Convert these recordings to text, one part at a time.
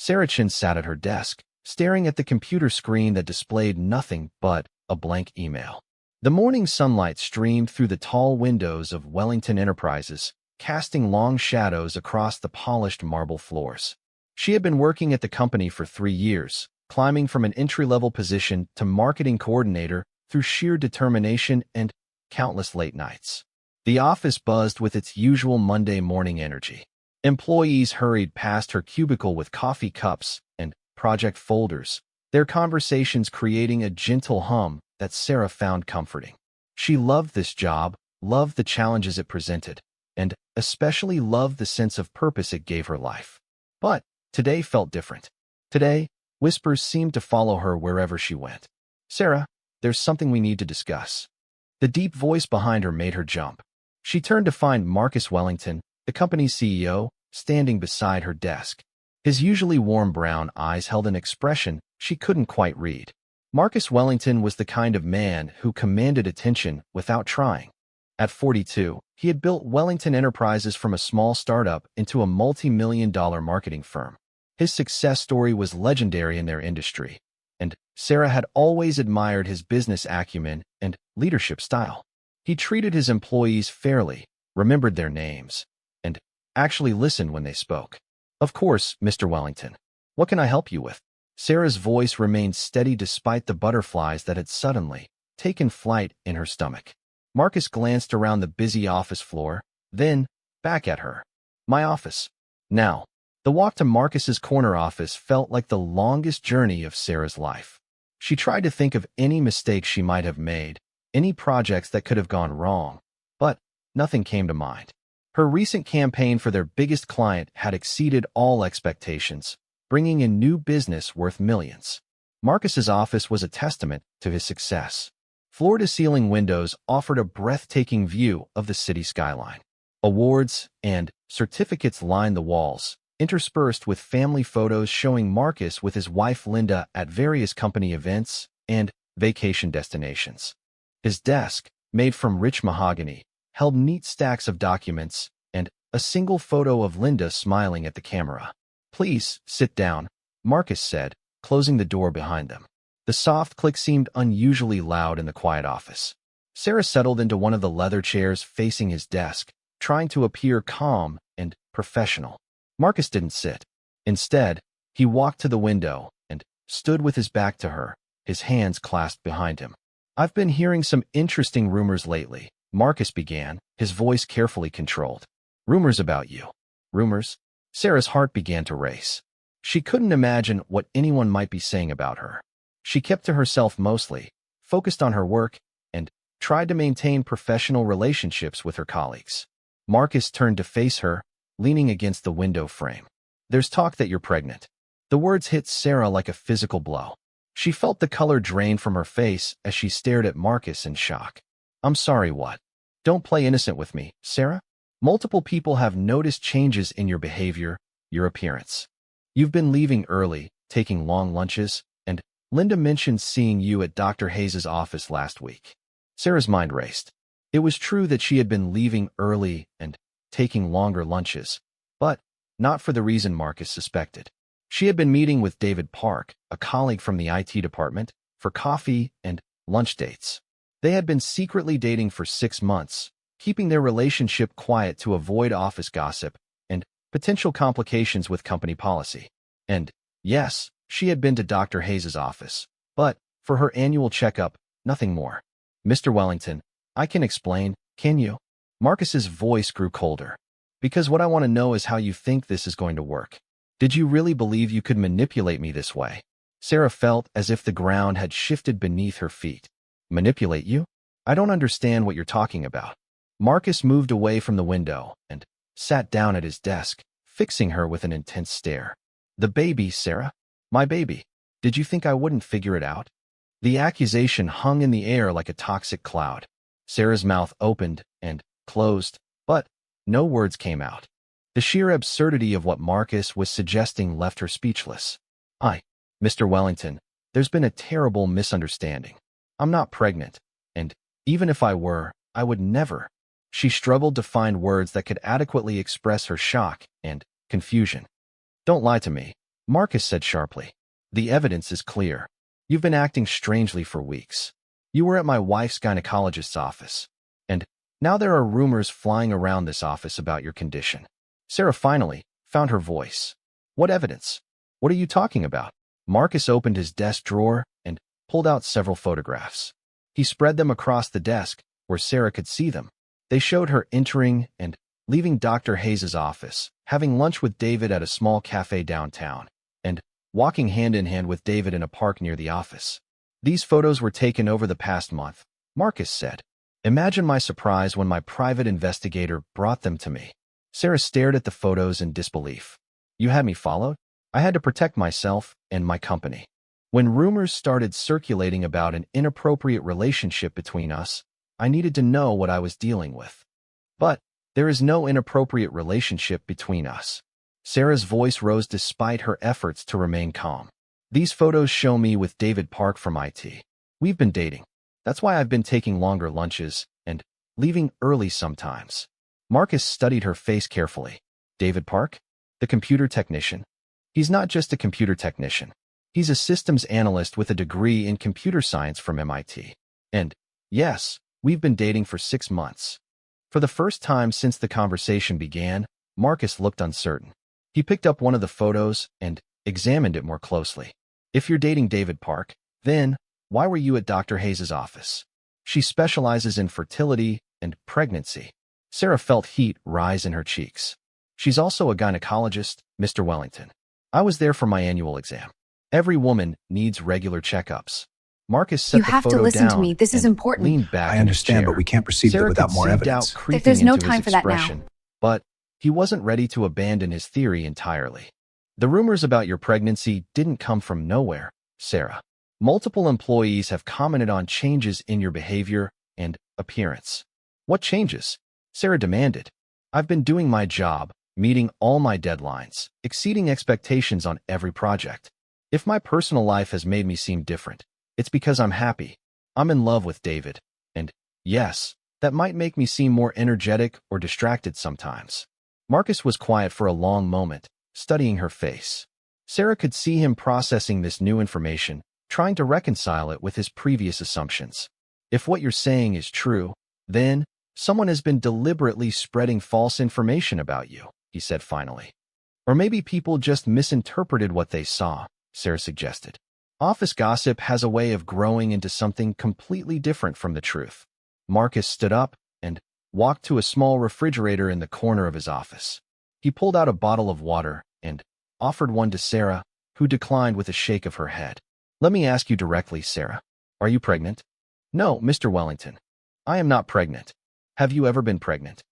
Sarah Chin sat at her desk, staring at the computer screen that displayed nothing but a blank email. The morning sunlight streamed through the tall windows of Wellington Enterprises, casting long shadows across the polished marble floors. She had been working at the company for 3 years, climbing from an entry-level position to marketing coordinator through sheer determination and countless late nights. The office buzzed with its usual Monday morning energy. Employees hurried past her cubicle with coffee cups and project folders, their conversations creating a gentle hum that Sarah found comforting. She loved this job, loved the challenges it presented, and especially loved the sense of purpose it gave her life. But today felt different. Today, whispers seemed to follow her wherever she went. "Sarah, there's something we need to discuss." The deep voice behind her made her jump. She turned to find Marcus Wellington, the company's CEO, standing beside her desk. His usually warm brown eyes held an expression she couldn't quite read. Marcus Wellington was the kind of man who commanded attention without trying. At 42, he had built Wellington Enterprises from a small startup into a multi-million-dollar marketing firm. His success story was legendary in their industry, and Sarah had always admired his business acumen and leadership style. He treated his employees fairly, remembered their names, and actually listened when they spoke. "Of course, Mr. Wellington. What can I help you with?" Sarah's voice remained steady despite the butterflies that had suddenly taken flight in her stomach. Marcus glanced around the busy office floor, then back at her. "My office." Now, the walk to Marcus's corner office felt like the longest journey of Sarah's life. She tried to think of any mistakes she might have made, any projects that could have gone wrong, but nothing came to mind. Her recent campaign for their biggest client had exceeded all expectations, bringing in new business worth millions. Marcus's office was a testament to his success. Floor-to-ceiling windows offered a breathtaking view of the city skyline. Awards and certificates lined the walls, interspersed with family photos showing Marcus with his wife Linda at various company events and vacation destinations. His desk, made from rich mahogany, held neat stacks of documents and a single photo of Linda smiling at the camera. "Please, sit down," Marcus said, closing the door behind them. The soft click seemed unusually loud in the quiet office. Sarah settled into one of the leather chairs facing his desk, trying to appear calm and professional. Marcus didn't sit. Instead, he walked to the window and stood with his back to her, his hands clasped behind him. "I've been hearing some interesting rumors lately," Marcus began, his voice carefully controlled. "Rumors about you." "Rumors?" Sarah's heart began to race. She couldn't imagine what anyone might be saying about her. She kept to herself mostly, focused on her work, and tried to maintain professional relationships with her colleagues. Marcus turned to face her, leaning against the window frame. "There's talk that you're pregnant." The words hit Sarah like a physical blow. She felt the color drain from her face as she stared at Marcus in shock. "I'm sorry, what?" "Don't play innocent with me, Sarah. Multiple people have noticed changes in your behavior, your appearance. You've been leaving early, taking long lunches, and Linda mentioned seeing you at Dr. Hayes's office last week." Sarah's mind raced. It was true that she had been leaving early and taking longer lunches, but not for the reason Marcus suspected. She had been meeting with David Park, a colleague from the IT department, for coffee and lunch dates. They had been secretly dating for 6 months, keeping their relationship quiet to avoid office gossip and potential complications with company policy. And yes, she had been to Dr. Hayes's office, but for her annual checkup, nothing more. "Mr. Wellington, I can explain, can you?" Marcus's voice grew colder. "Because what I want to know is how you think this is going to work. Did you really believe you could manipulate me this way?" Sarah felt as if the ground had shifted beneath her feet. "Manipulate you? I don't understand what you're talking about." Marcus moved away from the window and sat down at his desk, fixing her with an intense stare. "The baby, Sarah? My baby. Did you think I wouldn't figure it out?" The accusation hung in the air like a toxic cloud. Sarah's mouth opened and closed, but no words came out. The sheer absurdity of what Marcus was suggesting left her speechless. Mr. Wellington, there's been a terrible misunderstanding. I'm not pregnant, and even if I were, I would never." She struggled to find words that could adequately express her shock and confusion. "Don't lie to me," Marcus said sharply. The evidence is clear. You've been acting strangely for weeks. You were at my wife's gynecologist's office. And now there are rumors flying around this office about your condition. Sarah finally found her voice. What evidence? What are you talking about? Marcus opened his desk drawer and pulled out several photographs. He spread them across the desk where Sarah could see them. They showed her entering and leaving Dr. Hayes' office, having lunch with David at a small cafe downtown, and walking hand in hand with David in a park near the office. These photos were taken over the past month, Marcus said. Imagine my surprise when my private investigator brought them to me. Sarah stared at the photos in disbelief. You had me followed? I had to protect myself and my company. When rumors started circulating about an inappropriate relationship between us, I needed to know what I was dealing with. But there is no inappropriate relationship between us. Sarah's voice rose despite her efforts to remain calm. These photos show me with David Park from IT. We've been dating. That's why I've been taking longer lunches and leaving early sometimes. Marcus studied her face carefully. David Park? The computer technician? He's not just a computer technician. He's a systems analyst with a degree in computer science from MIT. And, yes, we've been dating for 6 months. For the first time since the conversation began, Marcus looked uncertain. He picked up one of the photos and examined it more closely. If you're dating David Park, then why were you at Dr. Hayes' office? She specializes in fertility and pregnancy. Sarah felt heat rise in her cheeks. She's also a gynecologist, Mr. Wellington. I was there for my annual exam. Every woman needs regular checkups. Marcus set You the have to photo listen to down me. This is and important. leaned back I in his understand, chair. but we can't proceed Sarah without could more see evidence. doubt creeping There's no into time his for that now. expression, but he wasn't ready to abandon his theory entirely. The rumors about your pregnancy didn't come from nowhere, Sarah. Multiple employees have commented on changes in your behavior and appearance. What changes? Sarah demanded. I've been doing my job, meeting all my deadlines, exceeding expectations on every project. If my personal life has made me seem different, it's because I'm happy. I'm in love with David. And, yes, that might make me seem more energetic or distracted sometimes. Marcus was quiet for a long moment, studying her face. Sarah could see him processing this new information, trying to reconcile it with his previous assumptions. If what you're saying is true, then someone has been deliberately spreading false information about you, he said finally. Or maybe people just misinterpreted what they saw, Sarah suggested. Office gossip has a way of growing into something completely different from the truth. Marcus stood up and walked to a small refrigerator in the corner of his office. He pulled out a bottle of water and offered one to Sarah, who declined with a shake of her head. Let me ask you directly, Sarah. Are you pregnant? No, Mr. Wellington. I am not pregnant. Have you ever been pregnant?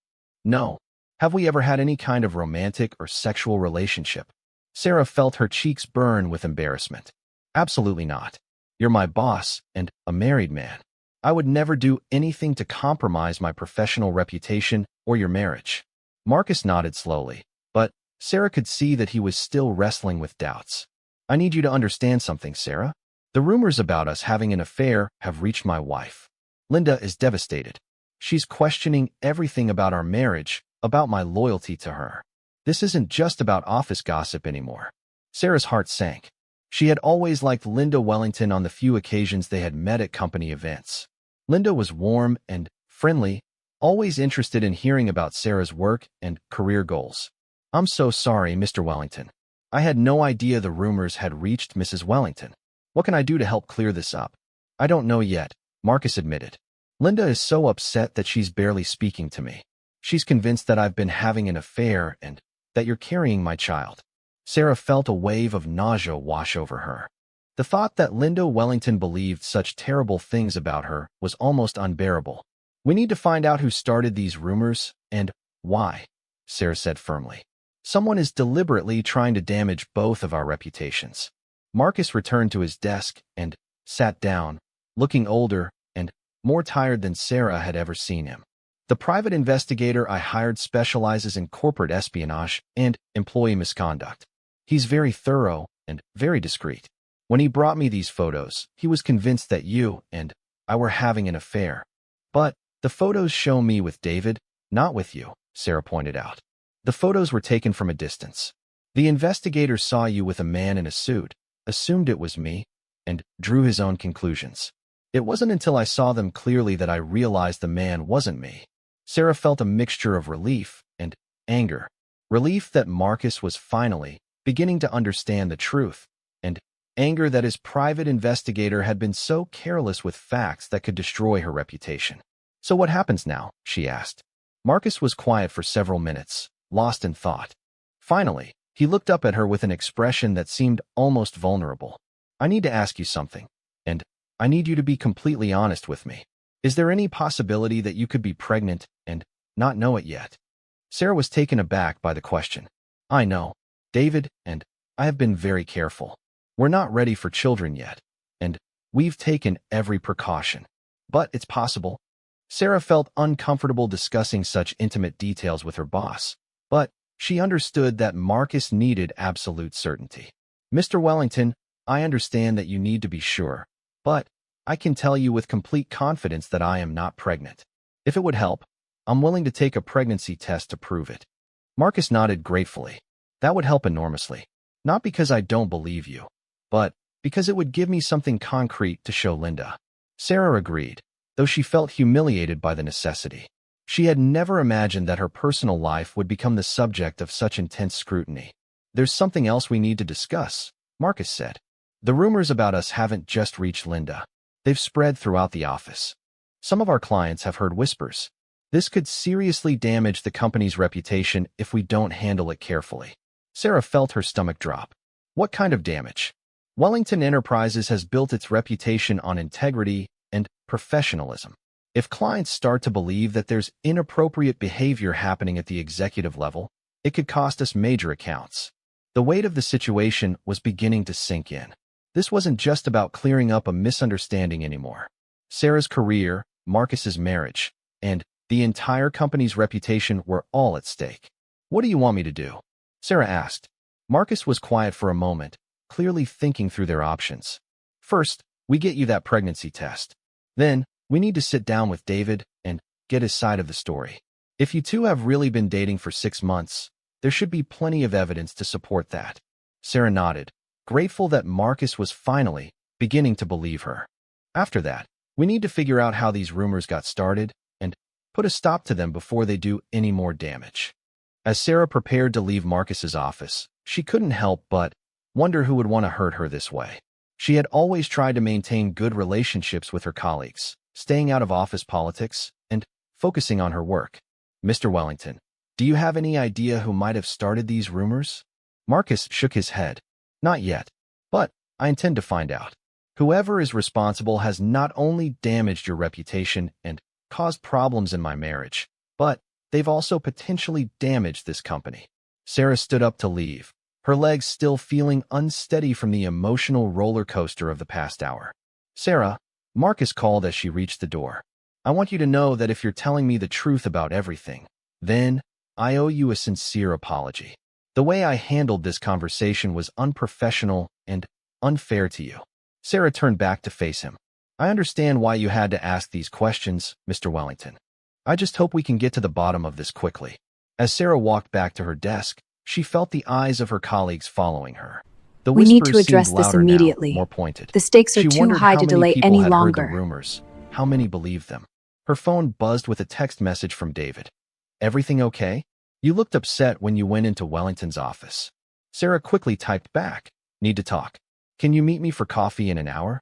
No. Have we ever had any kind of romantic or sexual relationship? Sarah felt her cheeks burn with embarrassment. Absolutely not. You're my boss and a married man. I would never do anything to compromise my professional reputation or your marriage. Marcus nodded slowly, but Sarah could see that he was still wrestling with doubts. I need you to understand something, Sarah. The rumors about us having an affair have reached my wife. Linda is devastated. She's questioning everything about our marriage, about my loyalty to her. This isn't just about office gossip anymore. Sarah's heart sank. She had always liked Linda Wellington on the few occasions they had met at company events. Linda was warm and friendly, always interested in hearing about Sarah's work and career goals. I'm so sorry, Mr. Wellington. I had no idea the rumors had reached Mrs. Wellington. What can I do to help clear this up? I don't know yet, Marcus admitted. Linda is so upset that she's barely speaking to me. She's convinced that I've been having an affair and that you're carrying my child. Sarah felt a wave of nausea wash over her. The thought that Linda Wellington believed such terrible things about her was almost unbearable. We need to find out who started these rumors and why, Sarah said firmly. Someone is deliberately trying to damage both of our reputations. Marcus returned to his desk and sat down, looking older and more tired than Sarah had ever seen him. The private investigator I hired specializes in corporate espionage and employee misconduct. He's very thorough and very discreet. When he brought me these photos, he was convinced that you and I were having an affair. But the photos show me with David, not with you, Sarah pointed out. The photos were taken from a distance. The investigator saw you with a man in a suit, assumed it was me, and drew his own conclusions. It wasn't until I saw them clearly that I realized the man wasn't me. Sarah felt a mixture of relief and anger. Relief that Marcus was finally beginning to understand the truth, and anger that his private investigator had been so careless with facts that could destroy her reputation. "So what happens now?" she asked. Marcus was quiet for several minutes, lost in thought. Finally, he looked up at her with an expression that seemed almost vulnerable. "I need to ask you something, and I need you to be completely honest with me. Is there any possibility that you could be pregnant and not know it yet?" Sarah was taken aback by the question. "I know, David, and I have been very careful. We're not ready for children yet, and we've taken every precaution. But it's possible." Sarah felt uncomfortable discussing such intimate details with her boss, but she understood that Marcus needed absolute certainty. "Mr. Wellington, I understand that you need to be sure, but I can tell you with complete confidence that I am not pregnant. If it would help, I'm willing to take a pregnancy test to prove it." Marcus nodded gratefully. "That would help enormously. Not because I don't believe you, but because it would give me something concrete to show Linda." Sarah agreed, though she felt humiliated by the necessity. She had never imagined that her personal life would become the subject of such intense scrutiny. "There's something else we need to discuss," Marcus said. "The rumors about us haven't just reached Linda. They've spread throughout the office. Some of our clients have heard whispers. This could seriously damage the company's reputation if we don't handle it carefully." Sarah felt her stomach drop. "What kind of damage?" "Wellington Enterprises has built its reputation on integrity and professionalism. If clients start to believe that there's inappropriate behavior happening at the executive level, it could cost us major accounts." The weight of the situation was beginning to sink in. This wasn't just about clearing up a misunderstanding anymore. Sarah's career, Marcus's marriage, and the entire company's reputation were all at stake. "What do you want me to do?" Sarah asked. Marcus was quiet for a moment, clearly thinking through their options. "First, we get you that pregnancy test. Then, we need to sit down with David and get his side of the story. If you two have really been dating for 6 months, there should be plenty of evidence to support that." Sarah nodded, grateful that Marcus was finally beginning to believe her. "After that, we need to figure out how these rumors got started and put a stop to them before they do any more damage." As Sarah prepared to leave Marcus's office, she couldn't help but wonder who would want to hurt her this way. She had always tried to maintain good relationships with her colleagues, staying out of office politics and focusing on her work. "Mr. Wellington, do you have any idea who might have started these rumors?" Marcus shook his head. "Not yet, but I intend to find out. Whoever is responsible has not only damaged your reputation and caused problems in my marriage, but they've also potentially damaged this company." Sarah stood up to leave, her legs still feeling unsteady from the emotional roller coaster of the past hour. "Sarah," Marcus called as she reached the door, "I want you to know that if you're telling me the truth about everything, then I owe you a sincere apology. The way I handled this conversation was unprofessional and unfair to you." Sarah turned back to face him. "I understand why you had to ask these questions, Mr. Wellington. I just hope we can get to the bottom of this quickly." As Sarah walked back to her desk, she felt the eyes of her colleagues following her. The We need whispers to address seemed this louder now, immediately. more pointed. The stakes are She too wondered high how to many delay people any had heard the longer. rumors, how many believed them. Her phone buzzed with a text message from David. "Everything okay? You looked upset when you went into Wellington's office." Sarah quickly typed back, "Need to talk. Can you meet me for coffee in an hour?"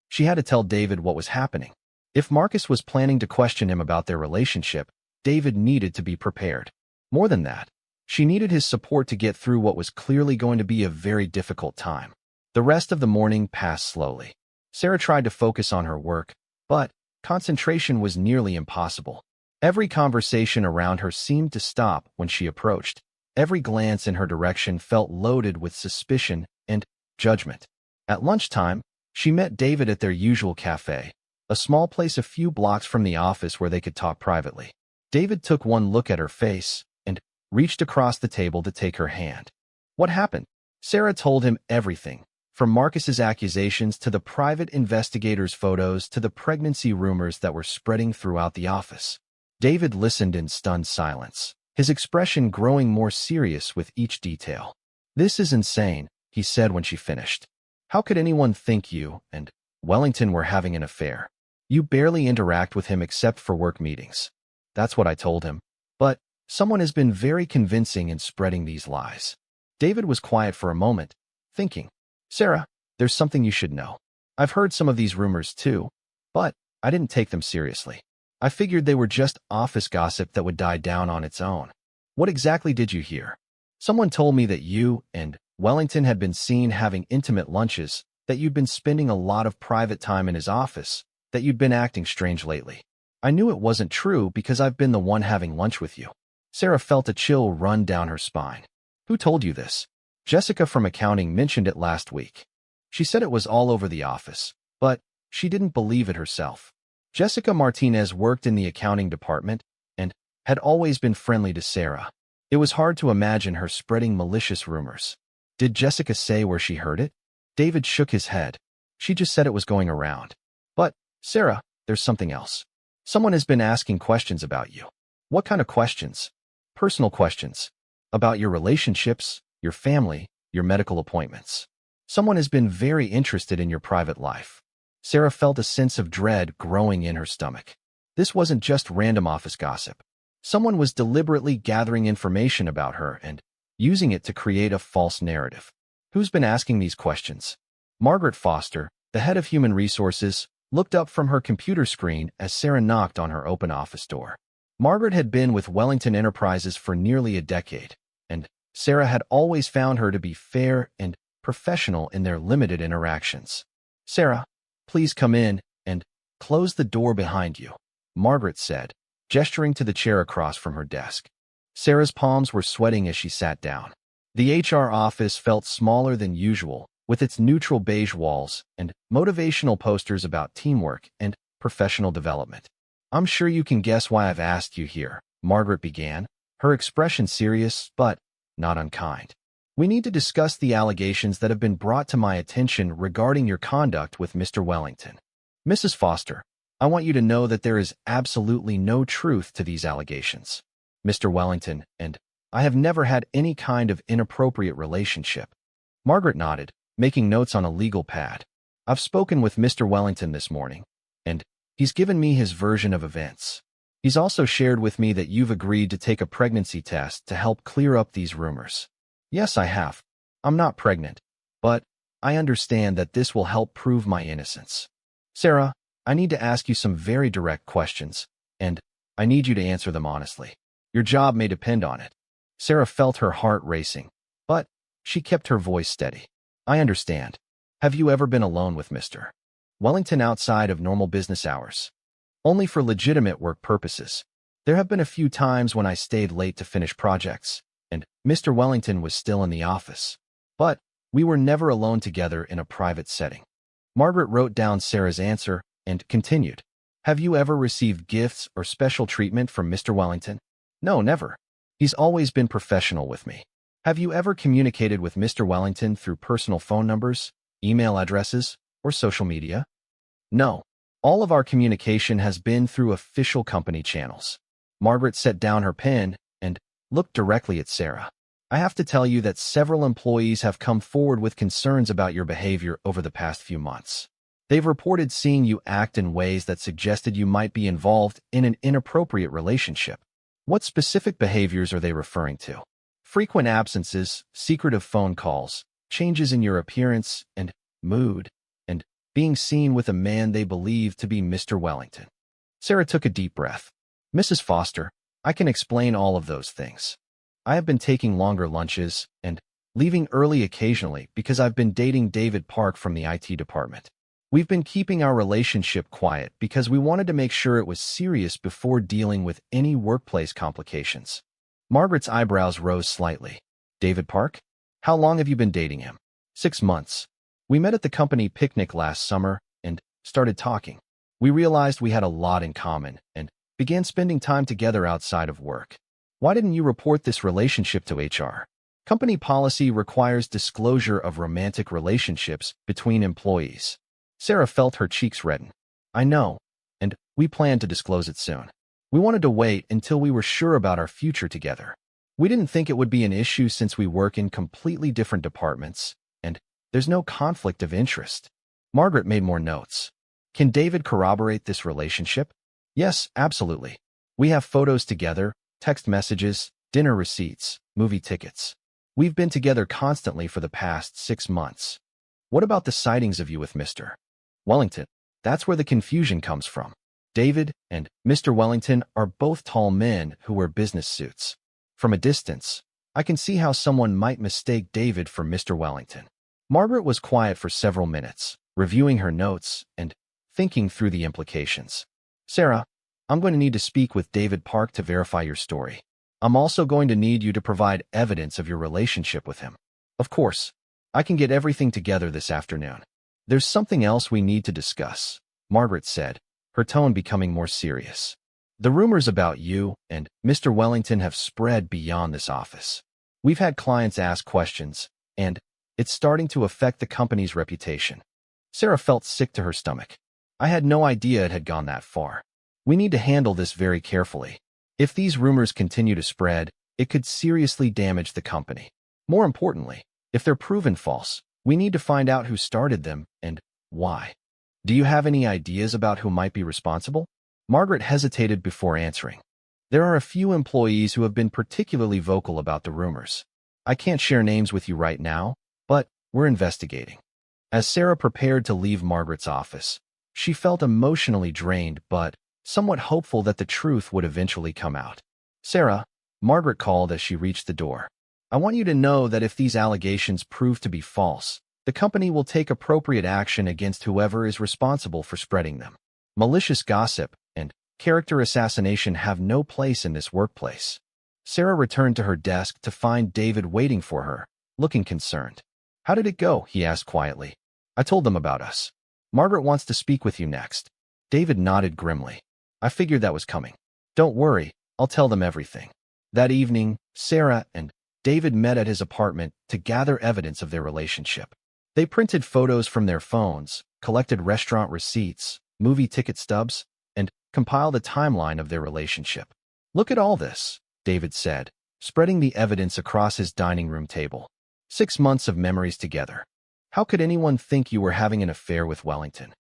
She had to tell David what was happening. If Marcus was planning to question him about their relationship, David needed to be prepared. More than that, she needed his support to get through what was clearly going to be a very difficult time. The rest of the morning passed slowly. Sarah tried to focus on her work, but concentration was nearly impossible. Every conversation around her seemed to stop when she approached. Every glance in her direction felt loaded with suspicion and judgment. At lunchtime, she met David at their usual cafe, a small place a few blocks from the office where they could talk privately. David took one look at her face and reached across the table to take her hand. "What happened?" Sarah told him everything, from Marcus's accusations to the private investigator's photos to the pregnancy rumors that were spreading throughout the office. David listened in stunned silence, his expression growing more serious with each detail. "This is insane," he said when she finished. "How could anyone think you and Wellington were having an affair? You barely interact with him except for work meetings." That's what I told him. But someone has been very convincing in spreading these lies. David was quiet for a moment, thinking. "Sarah, there's something you should know. I've heard some of these rumors too, but I didn't take them seriously. I figured they were just office gossip that would die down on its own." "What exactly did you hear?" "Someone told me that you and Wellington had been seen having intimate lunches, that you'd been spending a lot of private time in his office, that you'd been acting strange lately. I knew it wasn't true because I've been the one having lunch with you." Sarah felt a chill run down her spine. "Who told you this?" "Jessica from accounting mentioned it last week. She said it was all over the office, but she didn't believe it herself." Jessica Martinez worked in the accounting department and had always been friendly to Sarah. It was hard to imagine her spreading malicious rumors. "Did Jessica say where she heard it?" David shook his head. "She just said it was going around." "But, Sarah, there's something else. Someone has been asking questions about you." "What kind of questions?" "Personal questions. About your relationships, your family, your medical appointments. Someone has been very interested in your private life." Sarah felt a sense of dread growing in her stomach. This wasn't just random office gossip. Someone was deliberately gathering information about her and using it to create a false narrative. "Who's been asking these questions?" Margaret Foster, the head of human resources, looked up from her computer screen as Sarah knocked on her open office door. Margaret had been with Wellington Enterprises for nearly a decade, and Sarah had always found her to be fair and professional in their limited interactions. "Sarah, please come in and close the door behind you," Margaret said, gesturing to the chair across from her desk. Sarah's palms were sweating as she sat down. The HR office felt smaller than usual, with its neutral beige walls and motivational posters about teamwork and professional development. "I'm sure you can guess why I've asked you here," Margaret began, her expression serious but not unkind. "We need to discuss the allegations that have been brought to my attention regarding your conduct with Mr. Wellington. Mrs. Foster, I want you to know that there is absolutely no truth to these allegations. Mr. Wellington and I have never had any kind of inappropriate relationship." Margaret nodded, making notes on a legal pad. "I've spoken with Mr. Wellington this morning, and he's given me his version of events. He's also shared with me that you've agreed to take a pregnancy test to help clear up these rumors." "Yes, I have. I'm not pregnant, but I understand that this will help prove my innocence." "Sarah, I need to ask you some very direct questions, and I need you to answer them honestly. Your job may depend on it." Sarah felt her heart racing, but she kept her voice steady. "I understand. Have you ever been alone with Mr. Wellington outside of normal business hours?" "Only for legitimate work purposes. There have been a few times when I stayed late to finish projects, and Mr. Wellington was still in the office. But we were never alone together in a private setting." Margaret wrote down Sarah's answer and continued. "Have you ever received gifts or special treatment from Mr. Wellington?" "No, never. He's always been professional with me." "Have you ever communicated with Mr. Wellington through personal phone numbers, email addresses, or social media?" "No. All of our communication has been through official company channels." Margaret set down her pen and looked directly at Sarah. "I have to tell you that several employees have come forward with concerns about your behavior over the past few months. They've reported seeing you act in ways that suggested you might be involved in an inappropriate relationship." "What specific behaviors are they referring to?" "Frequent absences, secretive phone calls, changes in your appearance and mood, and being seen with a man they believe to be Mr. Wellington." Sarah took a deep breath. "Mrs. Foster, I can explain all of those things. I have been taking longer lunches and leaving early occasionally because I've been dating David Park from the IT department. We've been keeping our relationship quiet because we wanted to make sure it was serious before dealing with any workplace complications." Margaret's eyebrows rose slightly. "David Park? How long have you been dating him?" 6 months. We met at the company picnic last summer and started talking. We realized we had a lot in common and began spending time together outside of work." "Why didn't you report this relationship to HR?" "Company policy requires disclosure of romantic relationships between employees." Sarah felt her cheeks redden. "I know, and we plan to disclose it soon. We wanted to wait until we were sure about our future together." We didn't think it would be an issue since we work in completely different departments, and there's no conflict of interest. Margaret made more notes. Can David corroborate this relationship? Yes, absolutely. We have photos together, text messages, dinner receipts, movie tickets. We've been together constantly for the past 6 months. What about the sightings of you with Mr. Wellington? That's where the confusion comes from. David and Mr. Wellington are both tall men who wear business suits. From a distance, I can see how someone might mistake David for Mr. Wellington. Margaret was quiet for several minutes, reviewing her notes and thinking through the implications. Sarah, I'm going to need to speak with David Park to verify your story. I'm also going to need you to provide evidence of your relationship with him. Of course, I can get everything together this afternoon. There's something else we need to discuss, Margaret said, her tone becoming more serious. The rumors about you and Mr. Wellington have spread beyond this office. We've had clients ask questions, and it's starting to affect the company's reputation. Sarah felt sick to her stomach. I had no idea it had gone that far. We need to handle this very carefully. If these rumors continue to spread, it could seriously damage the company. More importantly, if they're proven false, we need to find out who started them and why. Do you have any ideas about who might be responsible? Margaret hesitated before answering. There are a few employees who have been particularly vocal about the rumors. I can't share names with you right now, but we're investigating. As Sarah prepared to leave Margaret's office, she felt emotionally drained but somewhat hopeful that the truth would eventually come out. Sarah, Margaret called as she reached the door. I want you to know that if these allegations prove to be false, the company will take appropriate action against whoever is responsible for spreading them. Malicious gossip and character assassination have no place in this workplace. Sarah returned to her desk to find David waiting for her, looking concerned. How did it go? He asked quietly. I told them about us. Margaret wants to speak with you next. David nodded grimly. I figured that was coming. Don't worry, I'll tell them everything. That evening, Sarah and David met at his apartment to gather evidence of their relationship. They printed photos from their phones, collected restaurant receipts, movie ticket stubs, and compiled a timeline of their relationship. Look at all this, David said, spreading the evidence across his dining room table. 6 months of memories together. How could anyone think you were having an affair with Wellington?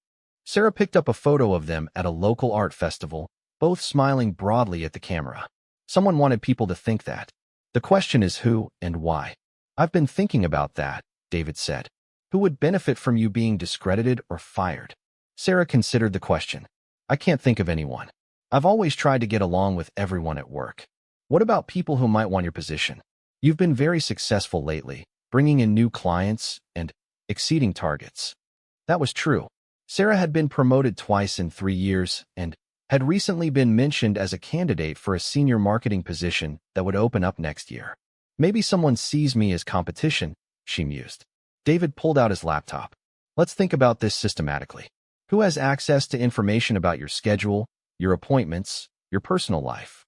Sarah picked up a photo of them at a local art festival, both smiling broadly at the camera. Someone wanted people to think that. The question is who and why. I've been thinking about that, David said. Who would benefit from you being discredited or fired? Sarah considered the question. I can't think of anyone. I've always tried to get along with everyone at work. What about people who might want your position? You've been very successful lately, bringing in new clients and exceeding targets. That was true. Sarah had been promoted twice in 3 years and had recently been mentioned as a candidate for a senior marketing position that would open up next year. Maybe someone sees me as competition, she mused. David pulled out his laptop. Let's think about this systematically. Who has access to information about your schedule, your appointments, your personal life?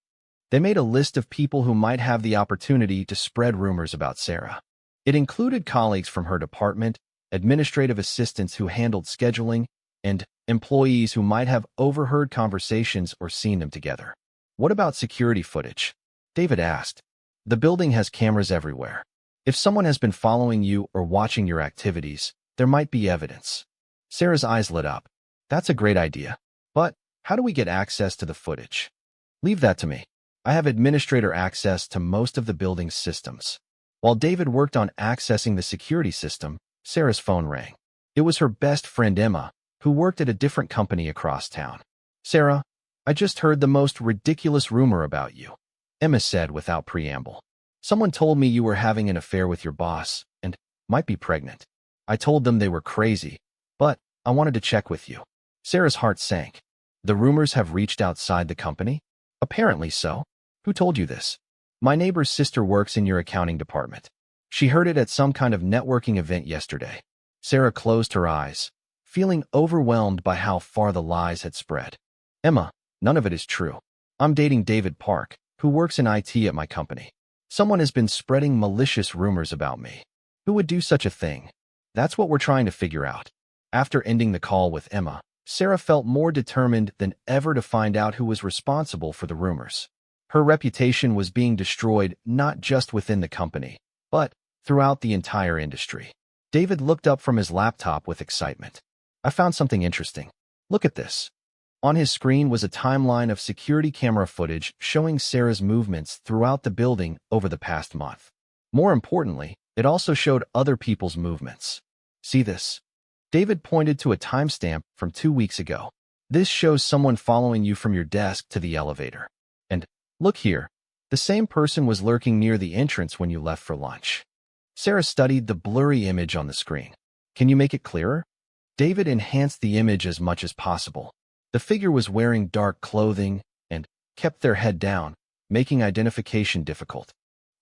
They made a list of people who might have the opportunity to spread rumors about Sarah. It included colleagues from her department, administrative assistants who handled scheduling, and employees who might have overheard conversations or seen them together. What about security footage? David asked. The building has cameras everywhere. If someone has been following you or watching your activities, there might be evidence. Sarah's eyes lit up. That's a great idea. But how do we get access to the footage? Leave that to me. I have administrator access to most of the building's systems. While David worked on accessing the security system, Sarah's phone rang. It was her best friend Emma, who worked at a different company across town. Sarah, I just heard the most ridiculous rumor about you, Emma said without preamble. Someone told me you were having an affair with your boss and might be pregnant. I told them they were crazy, but I wanted to check with you. Sarah's heart sank. The rumors have reached outside the company? Apparently so. Who told you this? My neighbor's sister works in your accounting department. She heard it at some kind of networking event yesterday. Sarah closed her eyes, feeling overwhelmed by how far the lies had spread. Emma, none of it is true. I'm dating David Park, who works in IT at my company. Someone has been spreading malicious rumors about me. Who would do such a thing? That's what we're trying to figure out. After ending the call with Emma, Sarah felt more determined than ever to find out who was responsible for the rumors. Her reputation was being destroyed not just within the company, but throughout the entire industry. David looked up from his laptop with excitement. I found something interesting. Look at this. On his screen was a timeline of security camera footage showing Sarah's movements throughout the building over the past month. More importantly, it also showed other people's movements. See this? David pointed to a timestamp from 2 weeks ago. This shows someone following you from your desk to the elevator. And look here, the same person was lurking near the entrance when you left for lunch. Sarah studied the blurry image on the screen. Can you make it clearer? David enhanced the image as much as possible. The figure was wearing dark clothing and kept their head down, making identification difficult.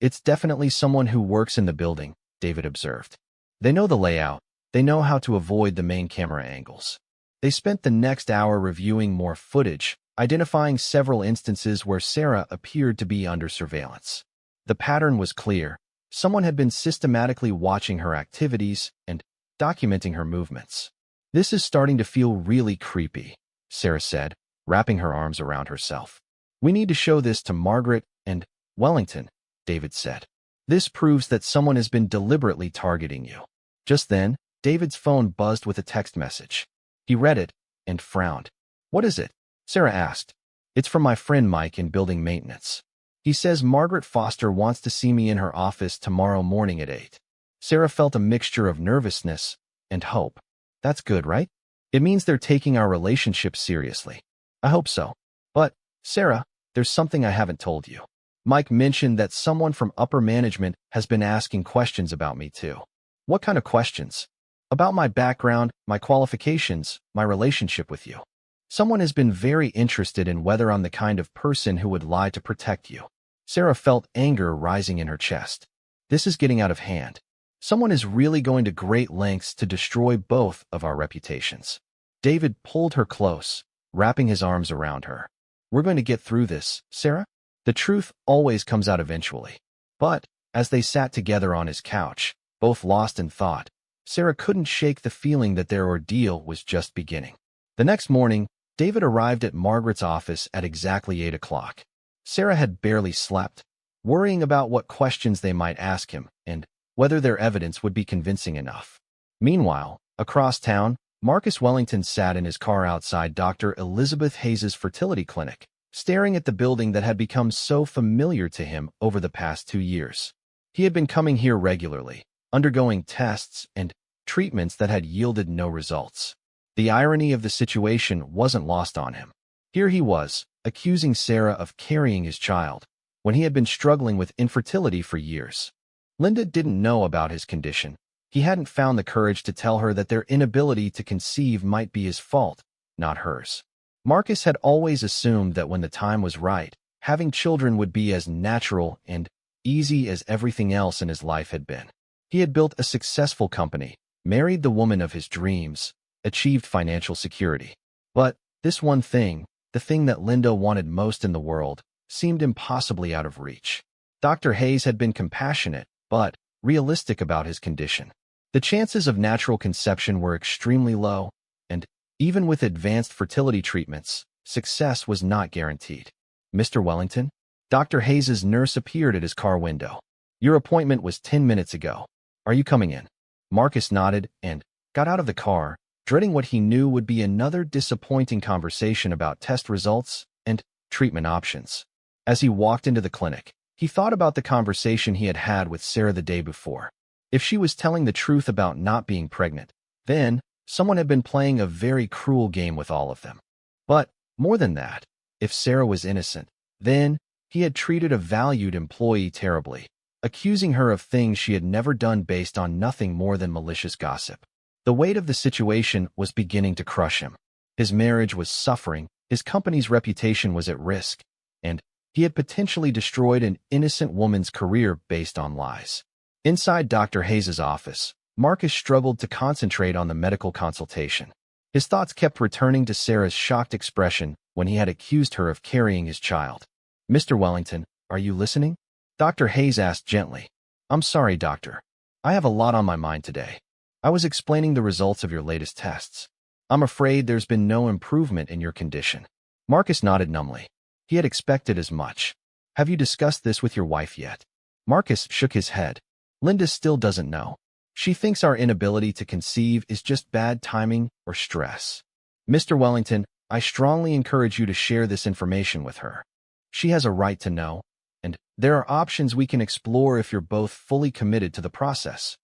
It's definitely someone who works in the building, David observed. They know the layout. They know how to avoid the main camera angles. They spent the next hour reviewing more footage, identifying several instances where Sarah appeared to be under surveillance. The pattern was clear. Someone had been systematically watching her activities and documenting her movements. This is starting to feel really creepy, Sarah said, wrapping her arms around herself. We need to show this to Margaret and Wellington, David said. This proves that someone has been deliberately targeting you. Just then, David's phone buzzed with a text message. He read it and frowned. What is it? Sarah asked. It's from my friend Mike in building maintenance. He says Margaret Foster wants to see me in her office tomorrow morning at 8. Sarah felt a mixture of nervousness and hope. That's good, right? It means they're taking our relationship seriously. I hope so. But, Sarah, there's something I haven't told you. Mike mentioned that someone from upper management has been asking questions about me too. What kind of questions? About my background, my qualifications, my relationship with you. Someone has been very interested in whether I'm the kind of person who would lie to protect you. Sarah felt anger rising in her chest. This is getting out of hand. Someone is really going to great lengths to destroy both of our reputations. David pulled her close, wrapping his arms around her. We're going to get through this, Sarah. The truth always comes out eventually. But, as they sat together on his couch, both lost in thought, Sarah couldn't shake the feeling that their ordeal was just beginning. The next morning, David arrived at Margaret's office at exactly 8 o'clock. Sarah had barely slept, worrying about what questions they might ask him and whether their evidence would be convincing enough. Meanwhile, across town, Marcus Wellington sat in his car outside Dr. Elizabeth Hayes's fertility clinic, staring at the building that had become so familiar to him over the past 2 years. He had been coming here regularly, undergoing tests and treatments that had yielded no results. The irony of the situation wasn't lost on him. Here he was, accusing Sarah of carrying his child, when he had been struggling with infertility for years. Linda didn't know about his condition. He hadn't found the courage to tell her that their inability to conceive might be his fault, not hers. Marcus had always assumed that when the time was right, having children would be as natural and easy as everything else in his life had been. He had built a successful company, married the woman of his dreams, achieved financial security. But this one thing, the thing that Linda wanted most in the world, seemed impossibly out of reach. Dr. Hayes had been compassionate, but realistic about his condition. The chances of natural conception were extremely low, and even with advanced fertility treatments, success was not guaranteed. Mr. Wellington? Dr. Hayes's nurse appeared at his car window. Your appointment was 10 minutes ago. Are you coming in? Marcus nodded and got out of the car, dreading what he knew would be another disappointing conversation about test results and treatment options. As he walked into the clinic, he thought about the conversation he had had with Sarah the day before. If she was telling the truth about not being pregnant, then someone had been playing a very cruel game with all of them. But, more than that, if Sarah was innocent, then he had treated a valued employee terribly, accusing her of things she had never done based on nothing more than malicious gossip. The weight of the situation was beginning to crush him. His marriage was suffering, his company's reputation was at risk, and he had potentially destroyed an innocent woman's career based on lies. Inside Dr. Hayes's office, Marcus struggled to concentrate on the medical consultation. His thoughts kept returning to Sarah's shocked expression when he had accused her of carrying his child. Mr. Wellington, are you listening? Dr. Hayes asked gently. I'm sorry, doctor. I have a lot on my mind today. I was explaining the results of your latest tests. I'm afraid there's been no improvement in your condition. Marcus nodded numbly. He had expected as much. Have you discussed this with your wife yet? Marcus shook his head. Linda still doesn't know. She thinks our inability to conceive is just bad timing or stress. Mr. Wellington, I strongly encourage you to share this information with her. She has a right to know, and there are options we can explore if you're both fully committed to the process.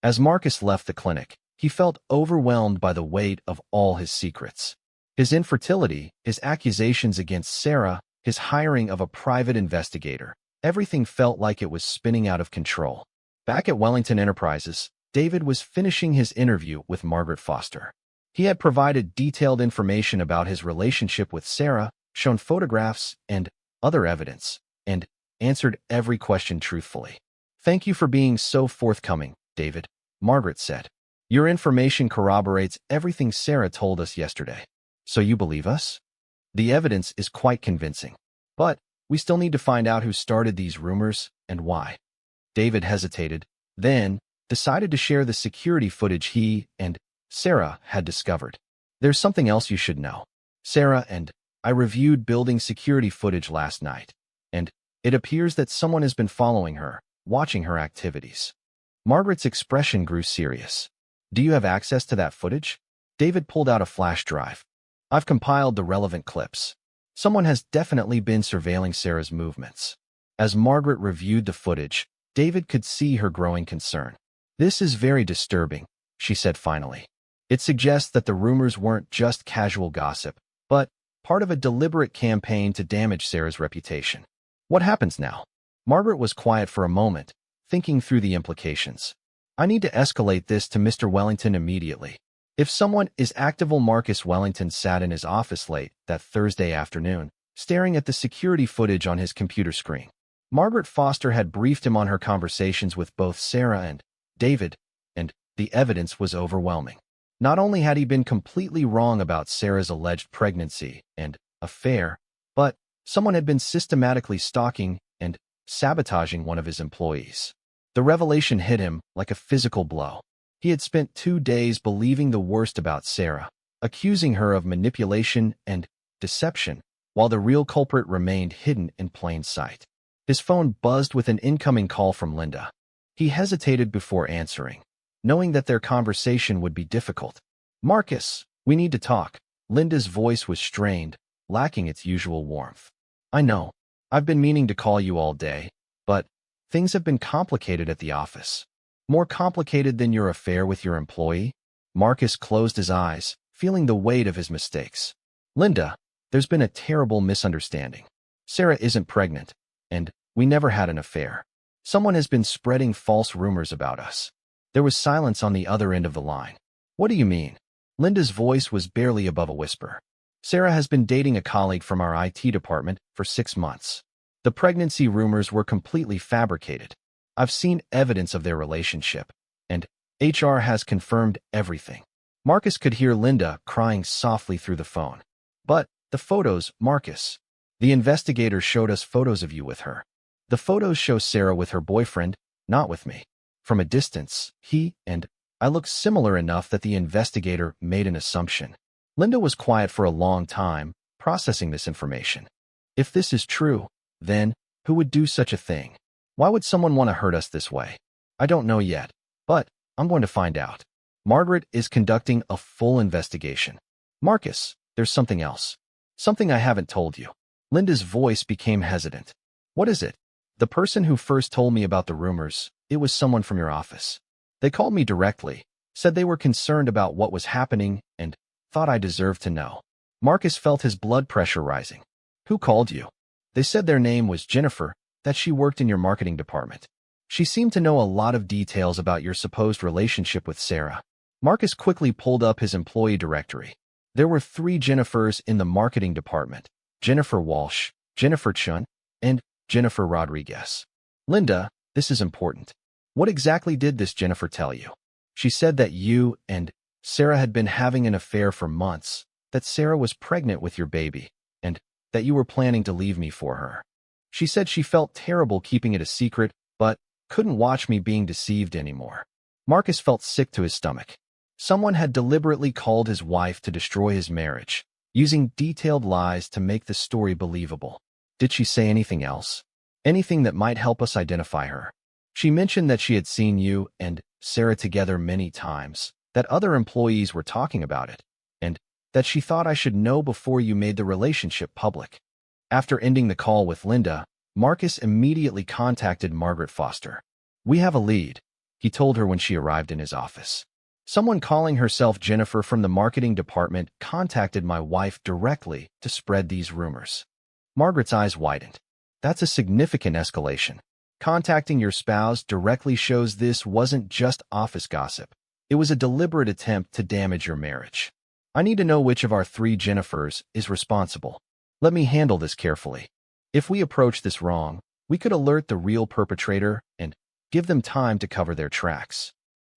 As Marcus left the clinic, he felt overwhelmed by the weight of all his secrets. His infertility, his accusations against Sarah, his hiring of a private investigator. Everything felt like it was spinning out of control. Back at Wellington Enterprises, David was finishing his interview with Margaret Foster. He had provided detailed information about his relationship with Sarah, shown photographs and other evidence, and answered every question truthfully. Thank you for being so forthcoming, David, Margaret said. Your information corroborates everything Sarah told us yesterday. So you believe us? The evidence is quite convincing. But we still need to find out who started these rumors and why. David hesitated, then decided to share the security footage he and Sarah had discovered. There's something else you should know. Sarah and I reviewed building security footage last night, and it appears that someone has been following her, watching her activities. Margaret's expression grew serious. Do you have access to that footage? David pulled out a flash drive. I've compiled the relevant clips. Someone has definitely been surveilling Sarah's movements. As Margaret reviewed the footage, David could see her growing concern. This is very disturbing, she said finally. It suggests that the rumors weren't just casual gossip, but part of a deliberate campaign to damage Sarah's reputation. What happens now? Margaret was quiet for a moment, thinking through the implications. I need to escalate this to Mr. Wellington immediately. If someone is active, Marcus Wellington sat in his office late that Thursday afternoon, staring at the security footage on his computer screen. Margaret Foster had briefed him on her conversations with both Sarah and David, and the evidence was overwhelming. Not only had he been completely wrong about Sarah's alleged pregnancy and affair, but someone had been systematically stalking and sabotaging one of his employees. The revelation hit him like a physical blow. He had spent 2 days believing the worst about Sarah, accusing her of manipulation and deception, while the real culprit remained hidden in plain sight. His phone buzzed with an incoming call from Linda. He hesitated before answering, knowing that their conversation would be difficult. Marcus, we need to talk. Linda's voice was strained, lacking its usual warmth. I know. I've been meaning to call you all day, but things have been complicated at the office. More complicated than your affair with your employee? Marcus closed his eyes, feeling the weight of his mistakes. Linda, there's been a terrible misunderstanding. Sarah isn't pregnant, and we never had an affair. Someone has been spreading false rumors about us. There was silence on the other end of the line. What do you mean? Linda's voice was barely above a whisper. Sarah has been dating a colleague from our IT department for 6 months. The pregnancy rumors were completely fabricated. I've seen evidence of their relationship, and HR has confirmed everything. Marcus could hear Linda crying softly through the phone. But the photos, Marcus. The investigator showed us photos of you with her. The photos show Sarah with her boyfriend, not with me. From a distance, he and I look similar enough that the investigator made an assumption. Linda was quiet for a long time, processing this information. If this is true, then who would do such a thing? Why would someone want to hurt us this way? I don't know yet, but I'm going to find out. Margaret is conducting a full investigation. Marcus, there's something else. Something I haven't told you. Linda's voice became hesitant. What is it? The person who first told me about the rumors, it was someone from your office. They called me directly, said they were concerned about what was happening, and thought I deserved to know. Marcus felt his blood pressure rising. Who called you? They said their name was Jennifer, that she worked in your marketing department. She seemed to know a lot of details about your supposed relationship with Sarah. Marcus quickly pulled up his employee directory. There were 3 Jennifers in the marketing department: Jennifer Walsh, Jennifer Chun, and Jennifer Rodriguez. Linda, this is important. What exactly did this Jennifer tell you? She said that you and Sarah had been having an affair for months, that Sarah was pregnant with your baby, and that you were planning to leave me for her. She said she felt terrible keeping it a secret, but couldn't watch me being deceived anymore. Marcus felt sick to his stomach. Someone had deliberately called his wife to destroy his marriage, using detailed lies to make the story believable. Did she say anything else? Anything that might help us identify her. She mentioned that she had seen you and Sarah together many times, that other employees were talking about it, and that she thought I should know before you made the relationship public. After ending the call with Linda, Marcus immediately contacted Margaret Foster. "We have a lead," he told her when she arrived in his office. "Someone calling herself Jennifer from the marketing department contacted my wife directly to spread these rumors." Margaret's eyes widened. "That's a significant escalation. Contacting your spouse directly shows this wasn't just office gossip. It was a deliberate attempt to damage your marriage. I need to know which of our three Jennifers is responsible. Let me handle this carefully. If we approach this wrong, we could alert the real perpetrator and give them time to cover their tracks."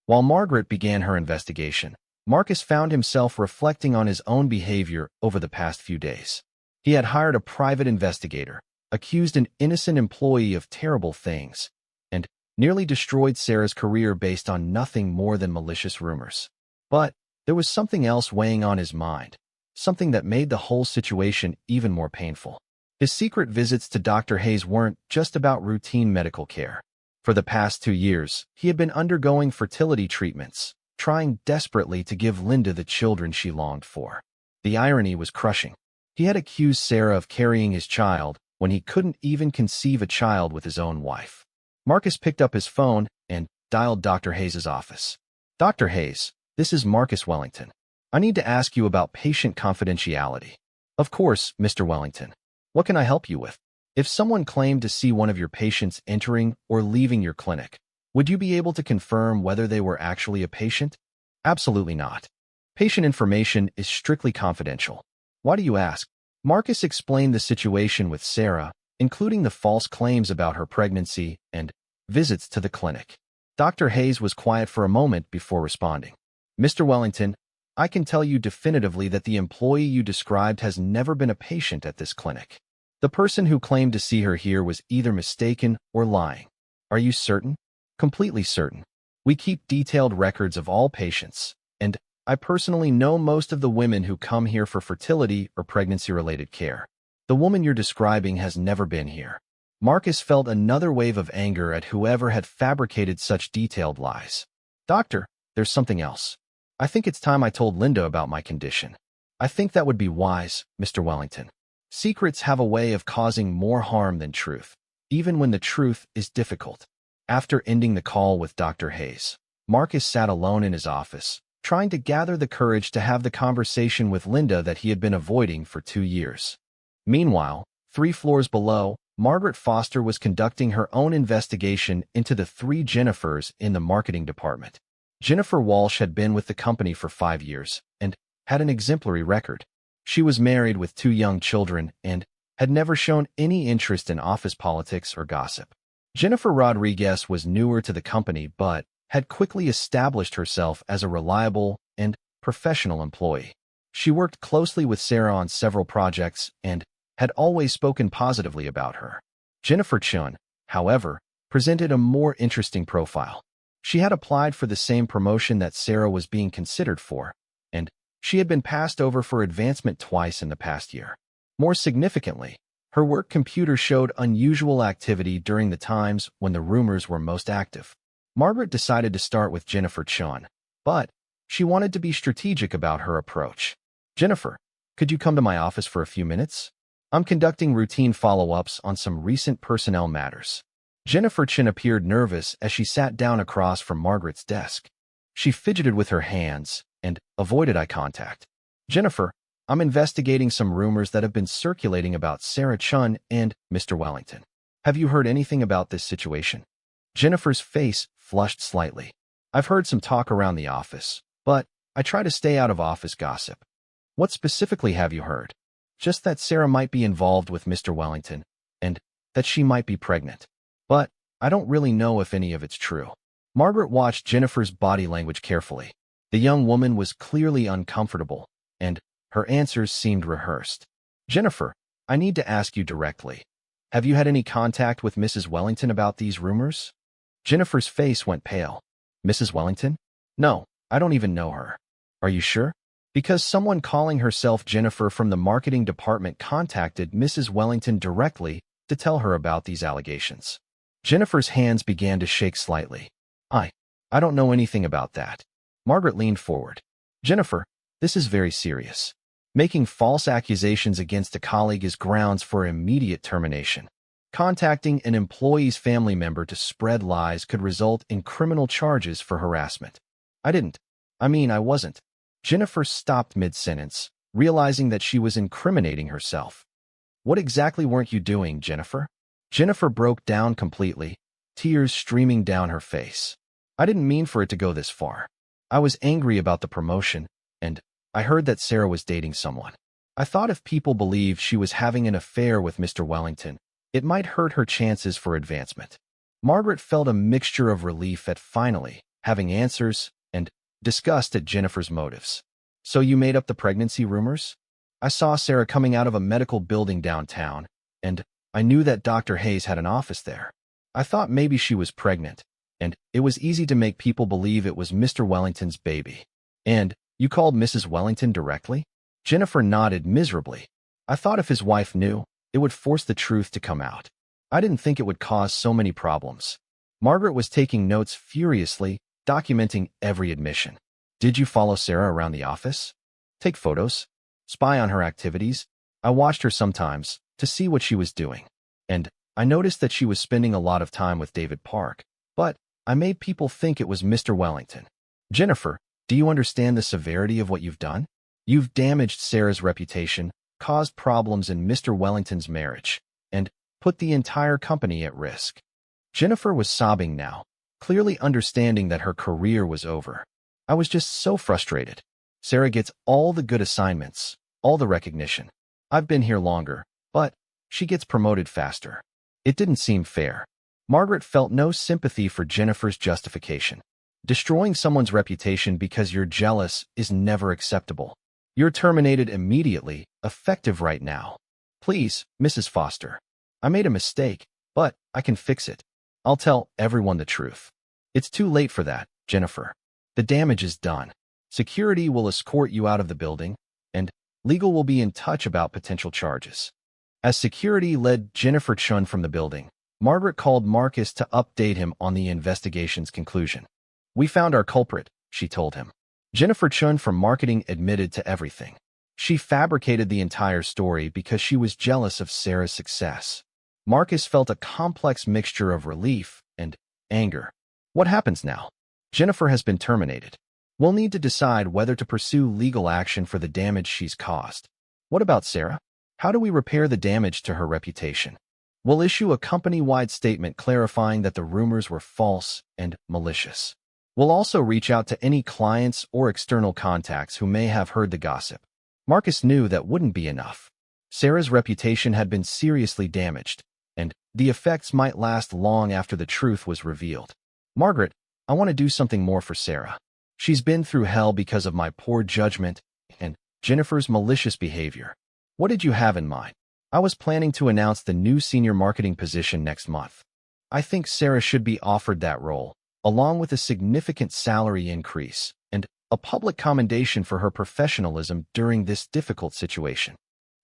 While Margaret began her investigation, Marcus found himself reflecting on his own behavior over the past few days. He had hired a private investigator, accused an innocent employee of terrible things, and nearly destroyed Sarah's career based on nothing more than malicious rumors. But there was something else weighing on his mind, something that made the whole situation even more painful. His secret visits to Dr. Hayes weren't just about routine medical care. For the past 2 years, he had been undergoing fertility treatments, trying desperately to give Linda the children she longed for. The irony was crushing. He had accused Sarah of carrying his child when he couldn't even conceive a child with his own wife. Marcus picked up his phone and dialed Dr. Hayes' office. "Dr. Hayes, this is Marcus Wellington. I need to ask you about patient confidentiality." "Of course, Mr. Wellington. What can I help you with?" "If someone claimed to see one of your patients entering or leaving your clinic, would you be able to confirm whether they were actually a patient?" "Absolutely not. Patient information is strictly confidential." "Why do you ask?" Marcus explained the situation with Sarah, including the false claims about her pregnancy and visits to the clinic. Dr. Hayes was quiet for a moment before responding. "Mr. Wellington, I can tell you definitively that the employee you described has never been a patient at this clinic. The person who claimed to see her here was either mistaken or lying." "Are you certain?" "Completely certain. We keep detailed records of all patients, and I personally know most of the women who come here for fertility or pregnancy-related care. The woman you're describing has never been here." Marcus felt another wave of anger at whoever had fabricated such detailed lies. "Doctor, there's something else. I think it's time I told Linda about my condition." "I think that would be wise, Mr. Wellington. Secrets have a way of causing more harm than truth, even when the truth is difficult." After ending the call with Dr. Hayes, Marcus sat alone in his office, trying to gather the courage to have the conversation with Linda that he had been avoiding for 2 years. Meanwhile, 3 floors below, Margaret Foster was conducting her own investigation into the 3 Jennifers in the marketing department. Jennifer Walsh had been with the company for 5 years and had an exemplary record. She was married with 2 young children and had never shown any interest in office politics or gossip. Jennifer Rodriguez was newer to the company but had quickly established herself as a reliable and professional employee. She worked closely with Sarah on several projects and had always spoken positively about her. Jennifer Chun, however, presented a more interesting profile. She had applied for the same promotion that Sarah was being considered for, and she had been passed over for advancement twice in the past year. More significantly, her work computer showed unusual activity during the times when the rumors were most active. Margaret decided to start with Jennifer Chun, but she wanted to be strategic about her approach. "Jennifer, could you come to my office for a few minutes? I'm conducting routine follow-ups on some recent personnel matters." Jennifer Chun appeared nervous as she sat down across from Margaret's desk. She fidgeted with her hands and avoided eye contact. "Jennifer, I'm investigating some rumors that have been circulating about Sarah Chun and Mr. Wellington. Have you heard anything about this situation?" Jennifer's face flushed slightly. "I've heard some talk around the office, but I try to stay out of office gossip." "What specifically have you heard?" "Just that Sarah might be involved with Mr. Wellington, and that she might be pregnant. But I don't really know if any of it's true." Margaret watched Jennifer's body language carefully. The young woman was clearly uncomfortable, and her answers seemed rehearsed. "Jennifer, I need to ask you directly. Have you had any contact with Mrs. Wellington about these rumors?" Jennifer's face went pale. "Mrs. Wellington? No, I don't even know her." "Are you sure?" "Because someone calling herself Jennifer from the marketing department contacted Mrs. Wellington directly to tell her about these allegations. Jennifer's hands began to shake slightly. I don't know anything about that. Margaret leaned forward. Jennifer, this is very serious. Making false accusations against a colleague is grounds for immediate termination. Contacting an employee's family member to spread lies could result in criminal charges for harassment. I wasn't. Jennifer stopped mid-sentence, realizing that she was incriminating herself. What exactly weren't you doing, Jennifer? Jennifer broke down completely, tears streaming down her face. I didn't mean for it to go this far. I was angry about the promotion, and I heard that Sarah was dating someone. I thought if people believed she was having an affair with Mr. Wellington, it might hurt her chances for advancement. Margaret felt a mixture of relief at finally having answers and disgust at Jennifer's motives. So you made up the pregnancy rumors? I saw Sarah coming out of a medical building downtown, and I knew that Dr. Hayes had an office there. I thought maybe she was pregnant, and it was easy to make people believe it was Mr. Wellington's baby. And you called Mrs. Wellington directly? Jennifer nodded miserably. I thought if his wife knew, it would force the truth to come out. I didn't think it would cause so many problems. Margaret was taking notes furiously, documenting every admission. Did you follow Sarah around the office? Take photos? Spy on her activities? I watched her sometimes to see what she was doing. And I noticed that she was spending a lot of time with David Park. But I made people think it was Mr. Wellington. Jennifer, do you understand the severity of what you've done? You've damaged Sarah's reputation, caused problems in Mr. Wellington's marriage, and put the entire company at risk. Jennifer was sobbing now, clearly understanding that her career was over. I was just so frustrated. Sarah gets all the good assignments, all the recognition. I've been here longer, but she gets promoted faster. It didn't seem fair. Margaret felt no sympathy for Jennifer's justification. Destroying someone's reputation because you're jealous is never acceptable. You're terminated immediately, effective right now. Please, Mrs. Foster. I made a mistake, but I can fix it. I'll tell everyone the truth. It's too late for that, Jennifer. The damage is done. Security will escort you out of the building, and legal will be in touch about potential charges. As security led Jennifer Chun from the building, Margaret called Marcus to update him on the investigation's conclusion. We found our culprit, she told him. Jennifer Chun from marketing admitted to everything. She fabricated the entire story because she was jealous of Sarah's success. Marcus felt a complex mixture of relief and anger. What happens now? Jennifer has been terminated. We'll need to decide whether to pursue legal action for the damage she's caused. What about Sarah? How do we repair the damage to her reputation? We'll issue a company-wide statement clarifying that the rumors were false and malicious. We'll also reach out to any clients or external contacts who may have heard the gossip. Marcus knew that wouldn't be enough. Sarah's reputation had been seriously damaged, and the effects might last long after the truth was revealed. Margaret, I want to do something more for Sarah. She's been through hell because of my poor judgment and Jennifer's malicious behavior. What did you have in mind? I was planning to announce the new senior marketing position next month. I think Sarah should be offered that role, along with a significant salary increase and a public commendation for her professionalism during this difficult situation.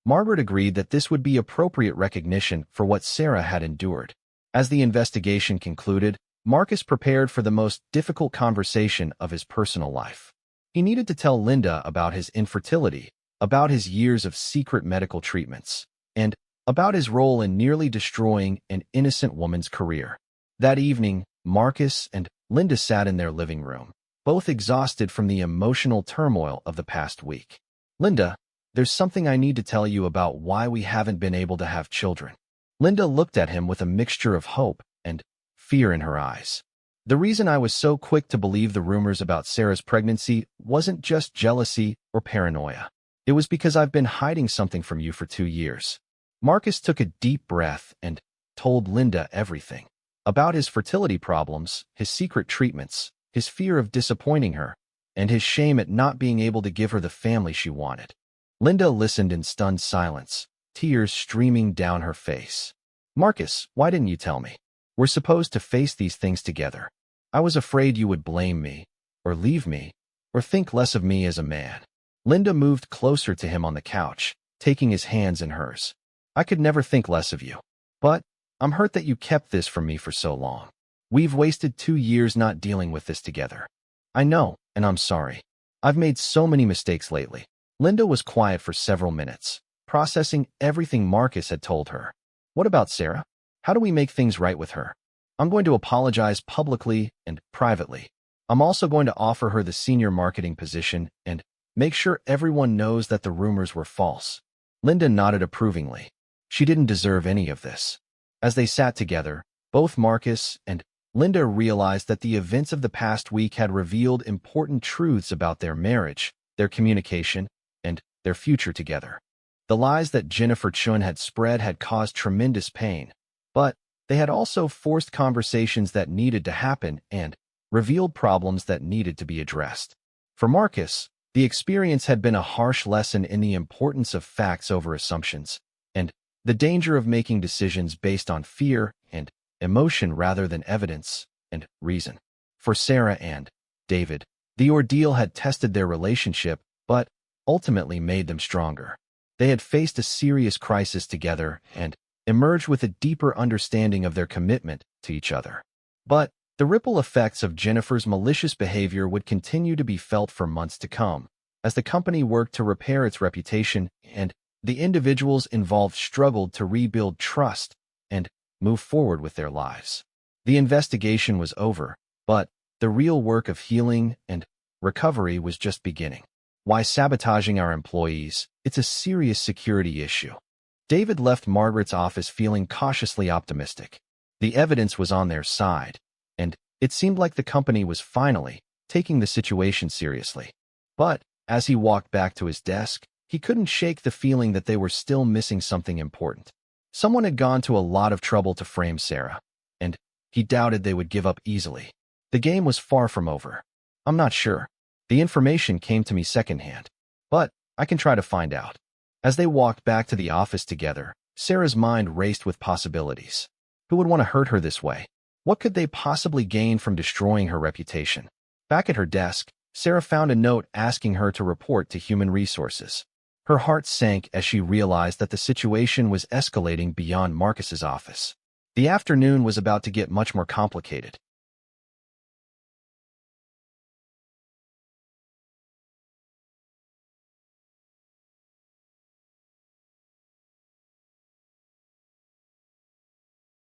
Margaret agreed that this would be appropriate recognition for what Sarah had endured. As the investigation concluded, Marcus prepared for the most difficult conversation of his personal life. He needed to tell Linda about his infertility, about his years of secret medical treatments, and about his role in nearly destroying an innocent woman's career. That evening, Marcus and Linda sat in their living room, both exhausted from the emotional turmoil of the past week. Linda, there's something I need to tell you about why we haven't been able to have children. Linda looked at him with a mixture of hope and fear in her eyes. The reason I was so quick to believe the rumors about Sarah's pregnancy wasn't just jealousy or paranoia. It was because I've been hiding something from you for 2 years. Marcus took a deep breath and told Linda everything. About his fertility problems, his secret treatments, his fear of disappointing her, and his shame at not being able to give her the family she wanted. Linda listened in stunned silence, tears streaming down her face. Marcus, why didn't you tell me? We're supposed to face these things together. I was afraid you would blame me, or leave me, or think less of me as a man. Linda moved closer to him on the couch, taking his hands in hers. I could never think less of you. But I'm hurt that you kept this from me for so long. We've wasted 2 years not dealing with this together. I know, and I'm sorry. I've made so many mistakes lately. Linda was quiet for several minutes, processing everything Marcus had told her. What about Sarah? How do we make things right with her? I'm going to apologize publicly and privately. I'm also going to offer her the senior marketing position and make sure everyone knows that the rumors were false. Linda nodded approvingly. She didn't deserve any of this. As they sat together, both Marcus and Linda realized that the events of the past week had revealed important truths about their marriage, their communication, and their future together. The lies that Jennifer Chun had spread had caused tremendous pain, but they had also forced conversations that needed to happen and revealed problems that needed to be addressed. For Marcus, the experience had been a harsh lesson in the importance of facts over assumptions, and the danger of making decisions based on fear and emotion rather than evidence and reason. For Sarah and David, the ordeal had tested their relationship, but ultimately made them stronger. They had faced a serious crisis together and emerged with a deeper understanding of their commitment to each other. But the ripple effects of Jennifer's malicious behavior would continue to be felt for months to come, as the company worked to repair its reputation and the individuals involved struggled to rebuild trust and move forward with their lives. The investigation was over, but the real work of healing and recovery was just beginning. Why sabotaging our employees? It's a serious security issue. David left Margaret's office feeling cautiously optimistic. The evidence was on their side, and it seemed like the company was finally taking the situation seriously. But as he walked back to his desk, he couldn't shake the feeling that they were still missing something important. Someone had gone to a lot of trouble to frame Sarah, and he doubted they would give up easily. The game was far from over. I'm not sure. The information came to me secondhand, but I can try to find out. As they walked back to the office together, Sarah's mind raced with possibilities. Who would want to hurt her this way? What could they possibly gain from destroying her reputation? Back at her desk, Sarah found a note asking her to report to human resources. Her heart sank as she realized that the situation was escalating beyond Marcus's office. The afternoon was about to get much more complicated.